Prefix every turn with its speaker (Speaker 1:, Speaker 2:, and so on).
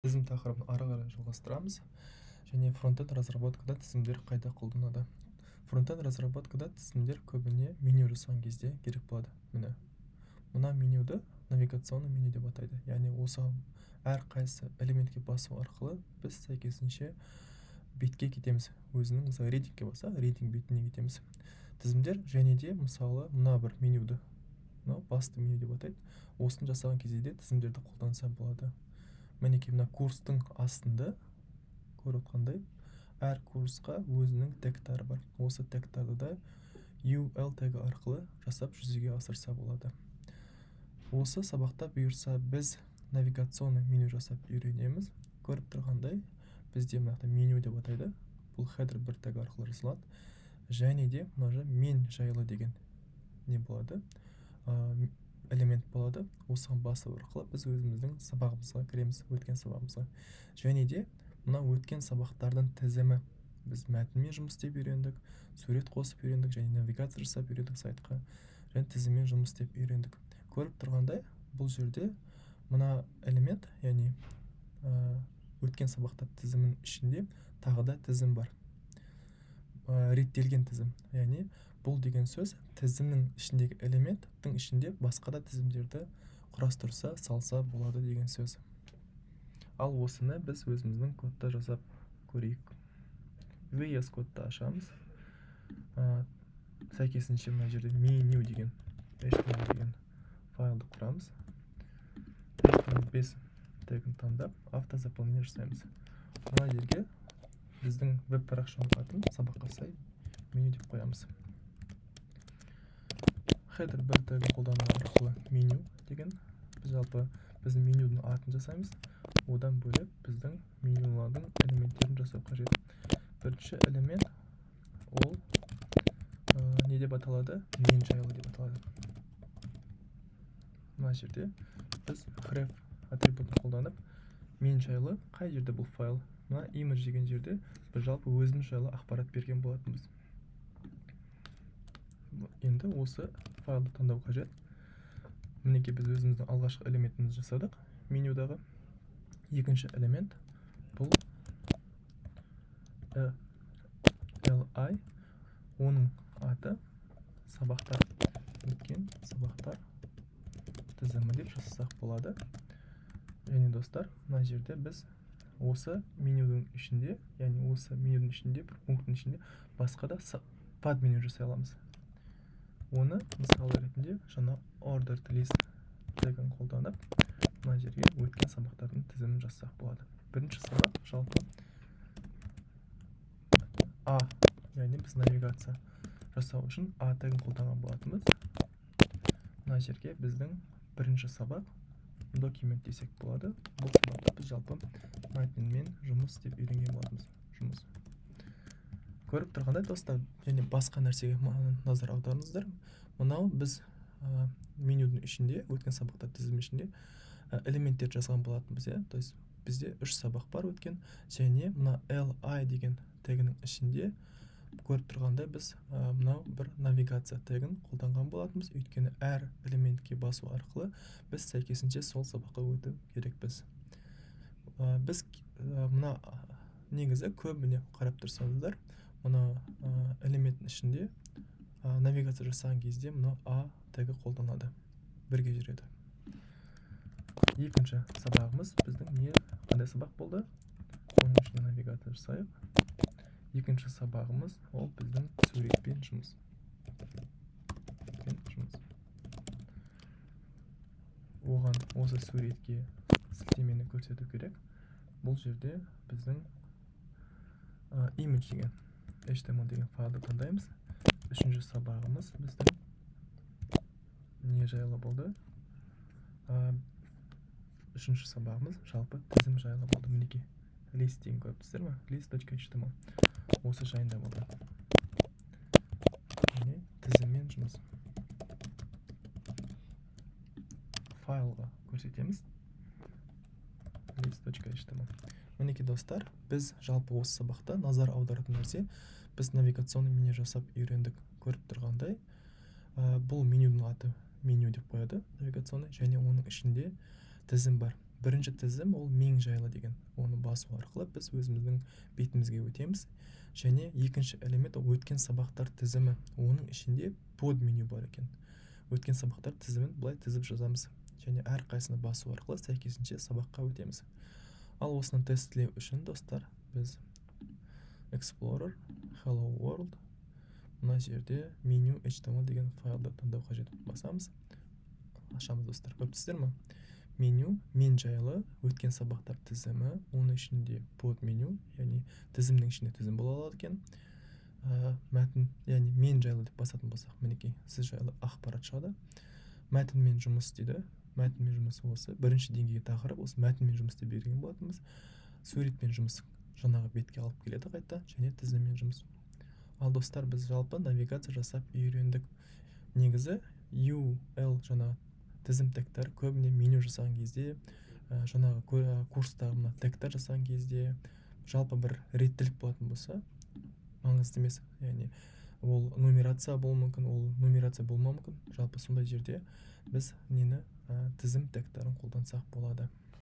Speaker 1: Тізім тақырыбын ары қарай жалғастырамыз. Және фронтенд разработкада тізімдер қайда қолданады. Фронтенд разработкада тізімдер көбіне меню жасаған кезде керек болады. Мына менюді навигационный меню деп атайды. Яғни осы әр қайсы элементке басу арқылы біз сәйкесінше бетке кетеміз. Өзінің мысалы рейтингке баса, рейтинг бетіне кетеміз. Тізімдер және де мысалы мына бір менюді, басты меню деп атайды. Осыны жасаған кезде де тізімдерді қолданса болады. Мінекей мына курстың астында көріп отқандай әр курсқа өзінің тегтары бар. Осы тегтарды да UL тегі арқылы жасап жүзеге асырса болады. Осы сабақта бұйырса біз навигационный меню жасап үйренеміз. Көріп тұрғандай бізде мына меню деп атайды. Бұл header бір тег арқылы жасалады. Және де мына мен жайлы деген не болады? Элемент болады. Осыған басу арқылы біз өзіміздің сабағымызға кіреміз, өткен сабағымызға. Және де мына өткен сабақтардың тізімі. Біз мәтінмен жұмыс істеп үйрендік, сурет қосып үйрендік, және навигация жасап үйрендік сайтқа, және тізіммен жұмыс істеп үйрендік. Көріп тұрғандай, бұл жерде мына элемент, яғни өткен сабақта тізімнің ішінде тағы да тізім бар. Реттелген тізім. Яғни бұл деген сөз тізімнің ішіндегі элементтің ішінде басқа да тізімдерді құрастырса, салса болады деген сөз. Ал осыны біз өзіміздің кодта жасап көрейік. VS кодта ашамыз. Сәйкесінше мына жерде меню деген HTML деген файлды құрамыз. HTML5 тегін таңдап, автозаполнение жасаймыз. Мына жерге біздің веб парақшаның атын сабаққа сай меню деп қоямыз. Header бір тегін қолдану арқылы меню деген біздің менюдің атын жасаймыз. Одан бөлек біздің менюлардың элементтерін жасау қажет. Бірінші элемент ол не деп аталады? Мен жайлы деп аталады. Мына жерде біз href атрибутын қолданып, мен жайлы қай жерде бұл файл? Мына image деген жерде біз жалпы өзіміз жайлы ақпарат берген болатынбыз. Енді осы файлды таңдау қажет. Мінекей біз өзіміздің алғашқы элементімізді жасадық. Менюдағы екінші элемент бұл li, оның аты сабақтар, өткен сабақтар тізімі деп жасасақ болады. Және достар, мына жерде біз осы менюдің ішінде, яғни осы менюдің ішінде, бір пункттың ішінде басқа да подменю жасай аламыз. Оны мысалы ретінде жаңа ordered list тегін қолданып, мына жерге өткен сабақтардың тізімін жасасақ болады. Бірінші сабақ жалпы A, яғни біз навигация жасау үшін A тегін қолданған болатынбыз. Мына жерге біздің бірінші сабақ документ десек болады. Бұл сабақта біз жалпы мәтінмен жұмыс істеп үйренген болатынбыз. Жұмыс. Көріп тұрғандай достар, және басқа нәрсеге назар аударыңыздар. Мынау біз менюдің ішінде, өткен сабақтар тізімі ішінде элементтер жазған болатынбыз. То есть бізде 3 сабақ бар өткен, және мына li деген тегінің ішінде көріп тұрғандай біз мынау бір навигация тегін қолданған болатынбыз. Өйткені әр элементке басу арқылы біз сәйкесінше сол сабаққа өту керекпіз. Біз мына негізі көбіне қарап тұрсаңыздар, мына элементтің ішінде навигация жасаған кезде мына A тегі қолданады. Бірге жүреді. Екінші сабағымыз біздің қандай сабақ болды? Оның ішінде навигация жасайық. Екінші сабағымыз ол біздің суретпен жұмыс. Оған осы суретке сілтемені көрсету керек. Бұл жерде біздің image деген HTML деген файлды таңдаймыз. Үшінші сабағымыз біздің не жайлы болды? Үшінші сабағымыз жалпы тізім жайлы болды. Мінекей list деген көріптіздер ме? List.html. Осы жайында болды. Тізіммен жұмыс. Файлға көрсетеміз. List.html. Мінекей достар, біз жалпы осы сабақта назар аударатын нәрсе, біз навигационный меню жасап үйрендік. Көріп тұрғандай, бұл менюдің аты меню деп қояды, навигационный, және оның ішінде тізім бар. бірінші тізім ол мен жайлы деген. Оны басу арқылы біз өзіміздің бетімізге өтеміз. Және екінші элемент ол өткен сабақтар тізімі. Оның ішінде под меню бар екен. Өткен сабақтар тізімін былай тізіп жазамыз. Және әрқайсыны басу арқылы сәйкесінше сабаққа өтеміз. Ал осыны тестілеу үшін, достар, біз Explorer, Hello World, мына жерде меню HTML деген файлды таңдау қажет. Басамыз. Ашамыз, достар. Көптісіздер ме? Меню, мен жайлы, өткен сабақтар тізімі, оның ішінде под меню, яғни тізімнің ішінде тізім бола алады екен. Мәтін, яғни мен жайлы деп басатын болсақ, мінекей, сіз жайлы ақпарат шығады. Мәтінмен жұмыс дейді. Мәтінмен жұмыс осы. Бірінші деңгейге тақырып осы мәтінмен жұмыс деп берген болатынбыз. Суретпен жұмыс жаңағы бетке алып келеді қайта, және тізіммен жұмыс. Ал достар, біз жалпы навигация жасап үйрендік. Негізі UL жаңағы тізім тегтер көбіне меню жасаған кезде, жаңағы курстағы мына тегтер жасаған кезде жалпы бір реттілік болатын болса, маңызды емес. Яғни ол нумерация болуы мүмкін, ол нумерация болмауы мүмкін. Жалпы сондай жерде біз нені тізім тегтерін қолдансақ болады.